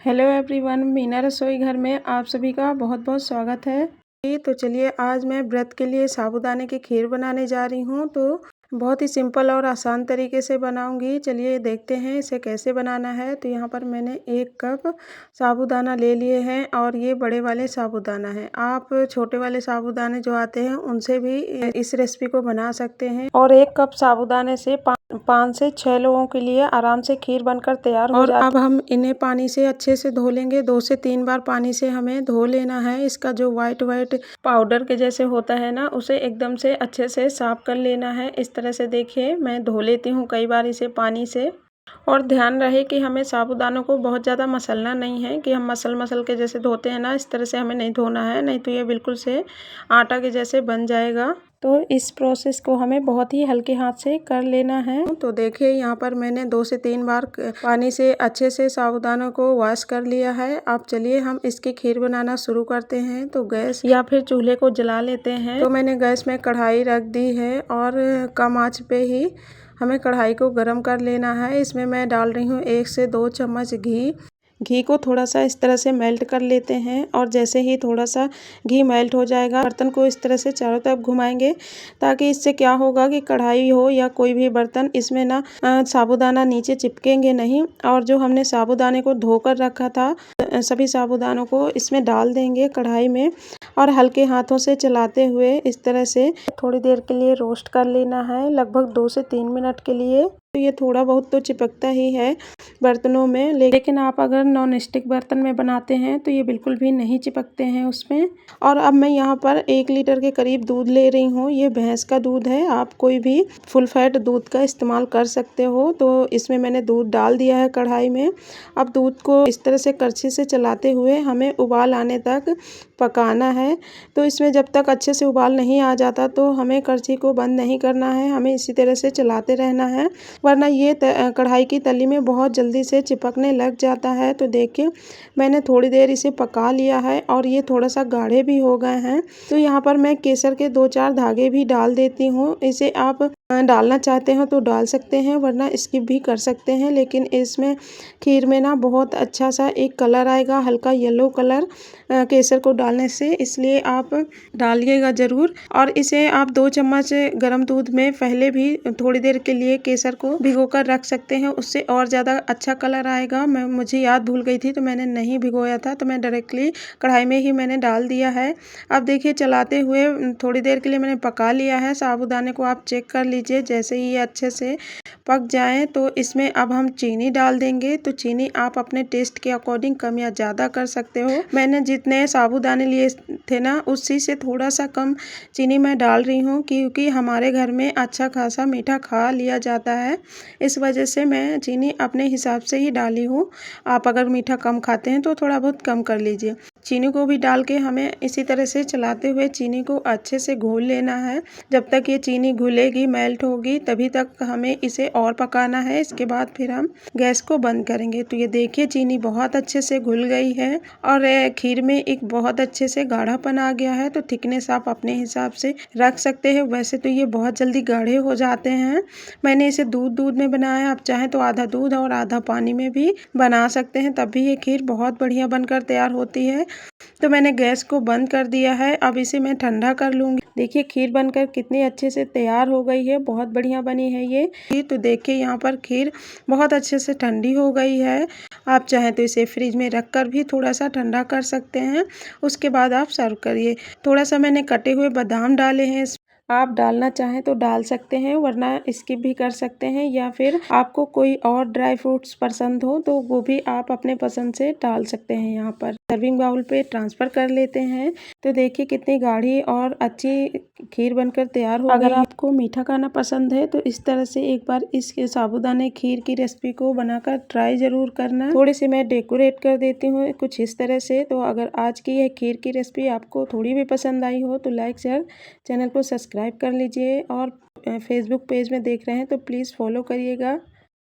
Hello everyone, Meena रसोई घर में आप सभी का बहुत बहुत स्वागत है। तो चलिए आज मैं व्रत के लिए साबूदाने की खीर बनाने जा रही हूँ। तो बहुत ही सिंपल और आसान तरीके से बनाऊंगी। चलिए देखते हैं इसे कैसे बनाना है। तो यहाँ पर मैंने 1 कप साबूदाना ले लिए हैं और ये बड़े वाले साबूदाना है। आप छोटे वाले साबूदाने जो आते हैं उनसे भी इस रेसिपी को बना सकते हैं। और 1 कप साबूदाने से 5 से 6 लोगों के लिए आराम से खीर बनकर तैयार हो जाती है। अब हम इन्हें पानी से अच्छे से धो लेंगे। 2 से 3 बार पानी से हमें धो लेना है। इसका जो वाइट पाउडर के जैसे होता है ना, उसे एकदम से अच्छे से साफ कर लेना है। इस तरह से देखिए मैं धो लेती हूँ कई बार इसे पानी से। और ध्यान रहे कि हमें साबूदानों को बहुत ज़्यादा मसलना नहीं है कि हम मसल के जैसे धोते हैं ना, इस तरह से हमें नहीं धोना है, नहीं तो ये बिल्कुल से आटा के जैसे बन जाएगा। तो इस प्रोसेस को हमें बहुत ही हल्के हाथ से कर लेना है। तो देखिए यहाँ पर मैंने 2 से 3 बार पानी से अच्छे से साबूदानों को वॉश कर लिया है। अब चलिए हम इसकी खीर बनाना शुरू करते हैं। तो गैस या फिर चूल्हे को जला लेते हैं। तो मैंने गैस में कढ़ाई रख दी है और कम आंच पे ही हमें कढ़ाई को गरम कर लेना है। इसमें मैं डाल रही हूँ 1 से 2 चम्मच घी को थोड़ा सा इस तरह से मेल्ट कर लेते हैं। और जैसे ही थोड़ा सा घी मेल्ट हो जाएगा, बर्तन को इस तरह से चारों तरफ घुमाएंगे, ताकि इससे क्या होगा कि कढ़ाई हो या कोई भी बर्तन, इसमें ना साबूदाना नीचे चिपकेंगे नहीं। और जो हमने साबूदाने को धोकर रखा था, सभी साबूदानों को इसमें डाल देंगे कढ़ाई में और हल्के हाथों से चलाते हुए इस तरह से थोड़ी देर के लिए रोस्ट कर लेना है, लगभग 2 से 3 मिनट के लिए। तो ये थोड़ा बहुत तो चिपकता ही है बर्तनों में, लेकिन आप अगर नॉन स्टिक बर्तन में बनाते हैं तो ये बिल्कुल भी नहीं चिपकते हैं उसमें। और अब मैं यहाँ पर 1 लीटर के करीब दूध ले रही हूँ। ये भैंस का दूध है, आप कोई भी फुल फैट दूध का इस्तेमाल कर सकते हो। तो इसमें मैंने दूध डाल दिया है कढ़ाई में। अब दूध को इस तरह से करछी से चलाते हुए हमें उबाल आने तक पकाना है। तो इसमें जब तक अच्छे से उबाल नहीं आ जाता तो हमें करछी को बंद नहीं करना है, हमें इसी तरह से चलाते रहना है, वरना ये कढ़ाई की तली में बहुत जल्दी से चिपकने लग जाता है। तो देखिए मैंने थोड़ी देर इसे पका लिया है और ये थोड़ा सा गाढ़े भी हो गए हैं। तो यहाँ पर मैं केसर के 2-4 धागे भी डाल देती हूँ। इसे आप डालना चाहते हो तो डाल सकते हैं, वरना स्किप भी कर सकते हैं। लेकिन इसमें खीर में ना बहुत अच्छा सा एक कलर आएगा, हल्का येलो कलर केसर को डालने से, इसलिए आप डालिएगा ज़रूर। और इसे आप 2 चम्मच गर्म दूध में पहले भी थोड़ी देर के लिए केसर को भिगोकर रख सकते हैं, उससे और ज़्यादा अच्छा कलर आएगा। मुझे याद भूल गई थी तो मैंने नहीं भिगोया था, तो मैं डायरेक्टली कढ़ाई में ही मैंने डाल दिया है। अब देखिए चलाते हुए थोड़ी देर के लिए मैंने पका लिया है। साबूदाने को आप चेक कर लीजिए, जैसे ही ये अच्छे से पक जाएं तो इसमें अब हम चीनी डाल देंगे। तो चीनी आप अपने टेस्ट के अकॉर्डिंग कम या ज़्यादा कर सकते हो। मैंने जितने साबूदाने लिए थे ना, उसी से थोड़ा सा कम चीनी मैं डाल रही हूँ, क्योंकि हमारे घर में अच्छा खासा मीठा खा लिया जाता है, इस वजह से मैं चीनी अपने हिसाब से ही डाली हूँ। आप अगर मीठा कम खाते हैं तो थोड़ा बहुत कम कर लीजिए। चीनी को भी डाल के हमें इसी तरह से चलाते हुए चीनी को अच्छे से घोल लेना है। जब तक ये चीनी घुलेगी, मेल्ट होगी, तभी तक हमें इसे और पकाना है। इसके बाद फिर हम गैस को बंद करेंगे। तो ये देखिए चीनी बहुत अच्छे से घुल गई है और खीर में एक बहुत अच्छे से गाढ़ापन आ गया है। तो थिकनेस आप अपने हिसाब से रख सकते हैं। वैसे तो ये बहुत जल्दी गाढ़े हो जाते हैं। मैंने इसे दूध में बनाया, आप चाहें तो आधा दूध और आधा पानी में भी बना सकते हैं, तब भी ये खीर बहुत बढ़िया बनकर तैयार होती है। तो मैंने गैस को बंद कर दिया है। अब इसे मैं ठंडा कर लूँगी। देखिए खीर बनकर कितनी अच्छे से तैयार हो गई है, बहुत बढ़िया बनी है ये खीर। तो देखिए यहाँ पर खीर बहुत अच्छे से ठंडी हो गई है। आप चाहें तो इसे फ्रिज में रख कर भी थोड़ा सा ठंडा कर सकते हैं, उसके बाद आप सर्व करिए। थोड़ा सा मैंने कटे हुए बादाम डाले हैं, आप डालना चाहें तो डाल सकते हैं, वरना स्किप भी कर सकते हैं। या फिर आपको कोई और ड्राई फ्रूट्स पसंद हो तो वो भी आप अपने पसंद से डाल सकते हैं। यहाँ पर सर्विंग बाउल पे ट्रांसफ़र कर लेते हैं। तो देखिए कितनी गाढ़ी और अच्छी खीर बनकर तैयार हो गई। अगर आपको मीठा खाना पसंद है तो इस तरह से एक बार इस साबूदाने खीर की रेसिपी को बनाकर ट्राई ज़रूर करना। थोड़ी सी मैं डेकोरेट कर देती हूँ कुछ इस तरह से। तो अगर आज की यह खीर की रेसिपी आपको थोड़ी भी पसंद आई हो तो लाइक शेयर, चैनल को सब्सक्राइब कर लीजिए। और फेसबुक पेज में देख रहे हैं तो प्लीज़ फॉलो करिएगा।